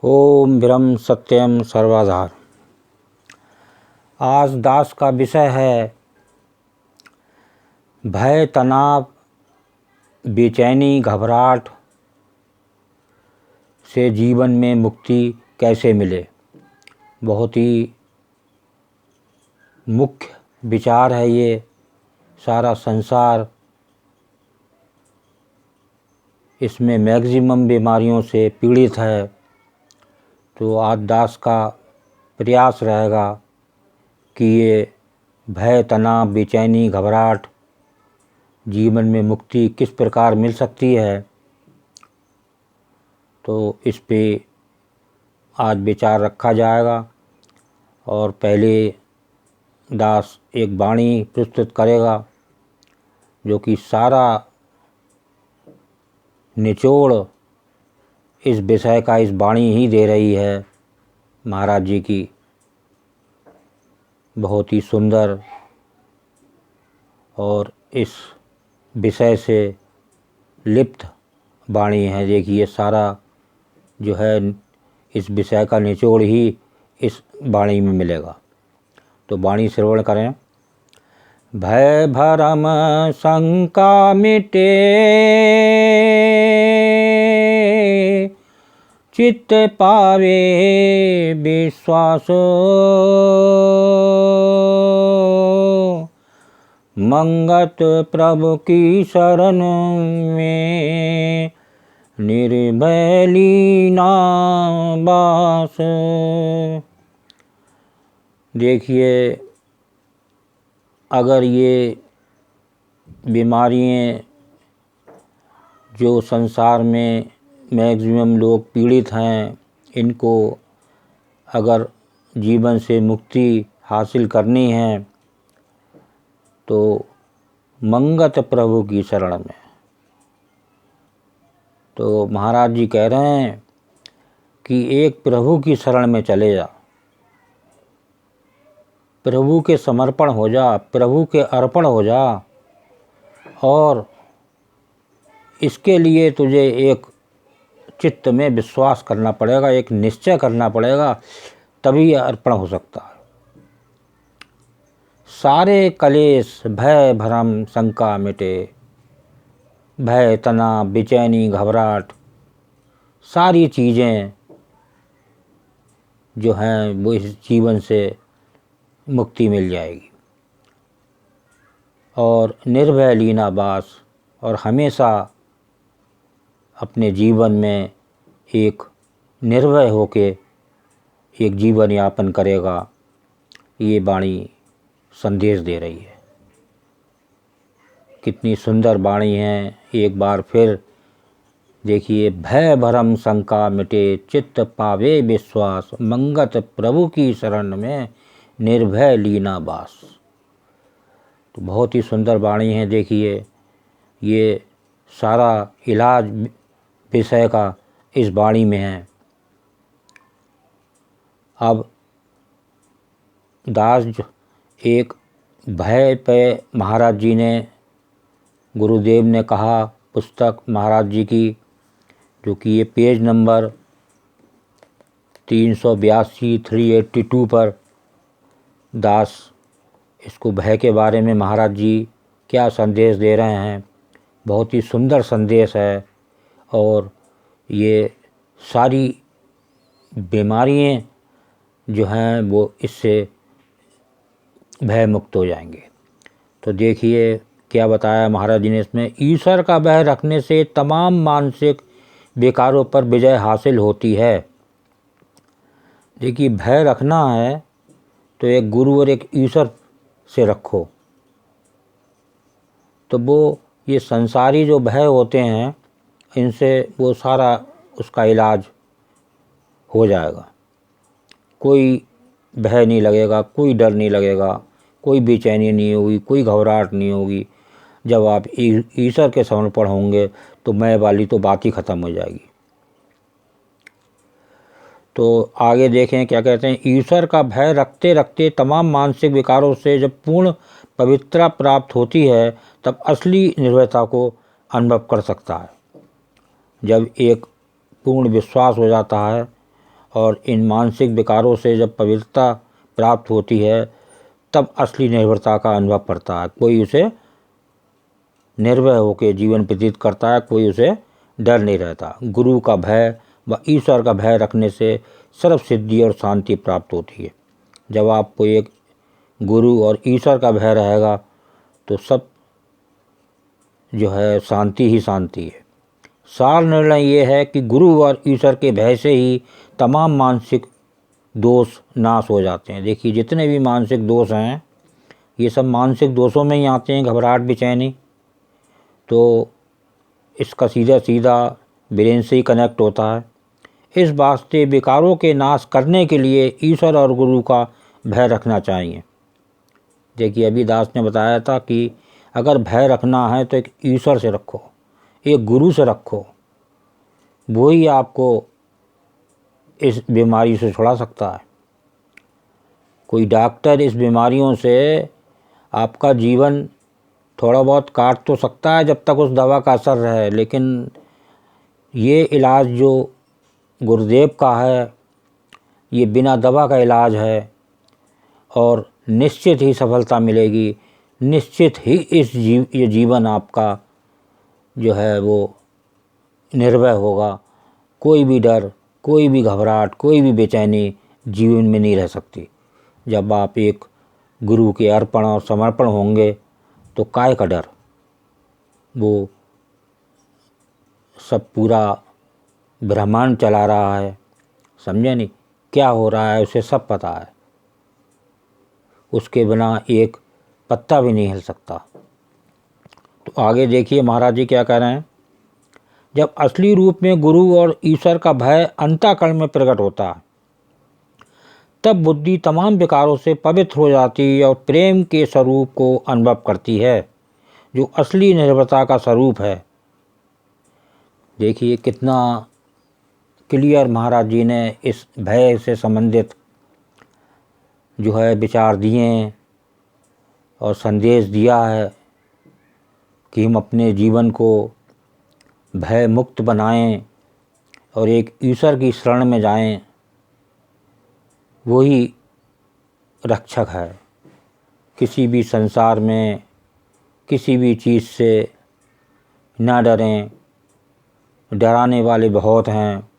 ओम ब्रह्म सत्यम सर्वाधार। आज दास का विषय है भय, तनाव, बेचैनी, घबराहट से जीवन में मुक्ति कैसे मिले। बहुत ही मुख्य विचार है ये। सारा संसार इसमें मैक्सिमम बीमारियों से पीड़ित है। तो आज दास का प्रयास रहेगा कि ये भय, तनाव, बेचैनी, घबराहट जीवन में मुक्ति किस प्रकार मिल सकती है, तो इस पे आज विचार रखा जाएगा। और पहले दास एक वाणी प्रस्तुत करेगा जो कि सारा निचोड़ इस विषय का इस वाणी ही दे रही है। महाराज जी की बहुत ही सुंदर और इस विषय से लिप्त वाणी है। देखिए सारा जो है इस विषय का निचोड़ ही इस वाणी में मिलेगा। तो वाणी श्रवण करें। भय भरम शंका मिटे, चित्त पावे विश्वास, मंगत प्रभु की शरण में निर्भय लीना बास। देखिए अगर ये बीमारियाँ जो संसार में मैक्सिमम लोग पीड़ित हैं, इनको अगर जीवन से मुक्ति हासिल करनी है तो मंगत प्रभु की शरण में। तो महाराज जी कह रहे हैं कि एक प्रभु की शरण में चले जा, प्रभु के समर्पण हो जा, प्रभु के अर्पण हो जा। और इसके लिए तुझे एक चित्त में विश्वास करना पड़ेगा, एक निश्चय करना पड़ेगा, तभी यह अर्पण हो सकता है। सारे कलेश भय भरम शंका मिटे। भय, तनाव, बेचैनी, घबराहट सारी चीज़ें जो हैं वो इस जीवन से मुक्ति मिल जाएगी। और निर्भय लीना बास, और हमेशा अपने जीवन में एक निर्भय होके एक जीवन यापन करेगा। ये वाणी संदेश दे रही है। कितनी सुंदर वाणी है। एक बार फिर देखिए। भय भरम शंका मिटे, चित्त पावे विश्वास, मंगत प्रभु की शरण में निर्भय लीना बास। तो बहुत ही सुंदर वाणी है। देखिए ये सारा इलाज विषय का इस वाणी में है। अब दास एक भय पे महाराज जी ने, गुरुदेव ने कहा, पुस्तक महाराज जी की जो कि ये पेज नंबर 382 382 पर दास इसको भय के बारे में महाराज जी क्या संदेश दे रहे हैं। बहुत ही सुंदर संदेश है। और ये सारी बीमारियां जो हैं वो इससे भय मुक्त हो जाएंगे। तो देखिए क्या बताया महाराज जी ने इसमें। ईश्वर का भय रखने से तमाम मानसिक विकारों पर विजय हासिल होती है। देखिए भय रखना है तो एक गुरु और एक ईश्वर से रखो, तो वो ये संसारी जो भय होते हैं इनसे वो सारा उसका इलाज हो जाएगा। कोई भय नहीं लगेगा, कोई डर नहीं लगेगा, कोई बेचैनी नहीं होगी, कोई घबराहट नहीं होगी। जब आप ईश्वर के समर्पण होंगे तो मैं वाली तो बात ही ख़त्म हो जाएगी। तो आगे देखें क्या कहते हैं। ईश्वर का भय रखते रखते तमाम मानसिक विकारों से जब पूर्ण पवित्रता प्राप्त होती है तब असली निर्भयता को अनुभव कर सकता है। जब एक पूर्ण विश्वास हो जाता है और इन मानसिक विकारों से जब पवित्रता प्राप्त होती है तब असली निर्भरता का अनुभव करता है। कोई उसे निर्भय होकर जीवन व्यतीत करता है, कोई उसे डर नहीं रहता। गुरु का भय व ईश्वर का भय रखने से सर्व सिद्धि और शांति प्राप्त होती है। जब आपको एक गुरु और ईश्वर का भय रहेगा तो सब जो है शांति ही शांति है। सार निर्णय ये है कि गुरु और ईश्वर के भय से ही तमाम मानसिक दोष नाश हो जाते हैं। देखिए जितने भी मानसिक दोष हैं ये सब मानसिक दोषों में ही आते हैं, घबराहट बेचैनी। तो इसका सीधा सीधा ब्रेन से ही कनेक्ट होता है। इस वास्ते विकारों के नाश करने के लिए ईश्वर और गुरु का भय रखना चाहिए। देखिए अभी दास ने बताया था कि अगर भय रखना है तो एक ईश्वर से रखो, एक गुरु से रखो, वही आपको इस बीमारी से छुड़ा सकता है। कोई डॉक्टर इस बीमारियों से आपका जीवन थोड़ा बहुत काट तो सकता है जब तक उस दवा का असर रहे, लेकिन ये इलाज जो गुरुदेव का है ये बिना दवा का इलाज है और निश्चित ही सफलता मिलेगी। निश्चित ही ये जीवन आपका जो है वो निर्भय होगा। कोई भी डर, कोई भी घबराहट, कोई भी बेचैनी जीवन में नहीं रह सकती। जब आप एक गुरु के अर्पण और समर्पण होंगे तो काय का डर, वो सब पूरा ब्रह्मांड चला रहा है, समझे नहीं, क्या हो रहा है उसे सब पता है। उसके बिना एक पत्ता भी नहीं हिल सकता। तो आगे देखिए महाराज जी क्या कह रहे हैं। जब असली रूप में गुरु और ईश्वर का भय अंतःकरण में प्रकट होता है तब बुद्धि तमाम विकारों से पवित्र हो जाती है और प्रेम के स्वरूप को अनुभव करती है जो असली निर्भरता का स्वरूप है। देखिए कितना क्लियर महाराज जी ने इस भय से संबंधित जो है विचार दिए और संदेश दिया है कि हम अपने जीवन को भय मुक्त बनाएं और एक ईश्वर की शरण में जाएं। वही रक्षक है। किसी भी संसार में किसी भी चीज़ से ना डरें, डराने वाले बहुत हैं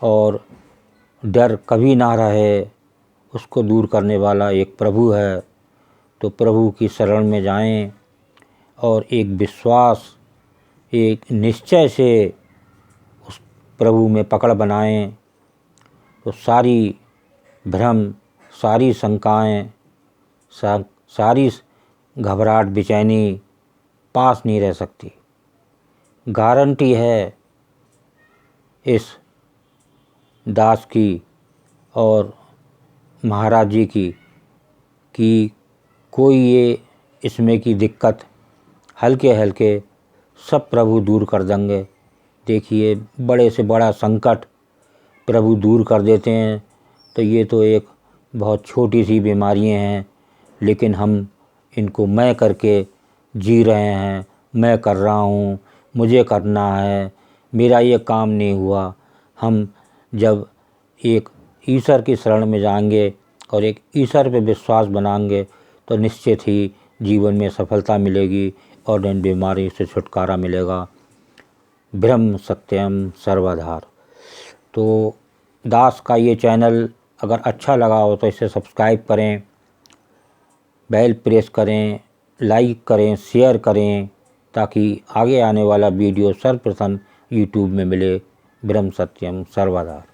और डर कभी ना रहे उसको दूर करने वाला एक प्रभु है। तो प्रभु की शरण में जाएं और एक विश्वास, एक निश्चय से उस प्रभु में पकड़ बनाएं तो सारी भ्रम, सारी शंकाएं, सारी घबराहट बेचैनी पास नहीं रह सकती। गारंटी है इस दास की और महाराज जी की कि कोई ये इसमें की दिक्कत हल्के हल्के सब प्रभु दूर कर देंगे। देखिए बड़े से बड़ा संकट प्रभु दूर कर देते हैं। तो ये तो एक बहुत छोटी सी बीमारियां हैं, लेकिन हम इनको मैं करके जी रहे हैं। मैं कर रहा हूँ, मुझे करना है, मेरा ये काम नहीं हुआ। हम जब एक ईश्वर की शरण में जाएंगे और एक ईश्वर पे विश्वास बनाएंगे तो निश्चित ही जीवन में सफलता मिलेगी और इन बीमारी से छुटकारा मिलेगा। ब्रह्म सत्यम सर्वधार। तो दास का ये चैनल अगर अच्छा लगा हो तो इसे सब्सक्राइब करें, बेल प्रेस करें, लाइक करें, शेयर करें ताकि आगे आने वाला वीडियो सर्वप्रथम यूट्यूब में मिले। ब्रह्म सत्यम सर्वधार।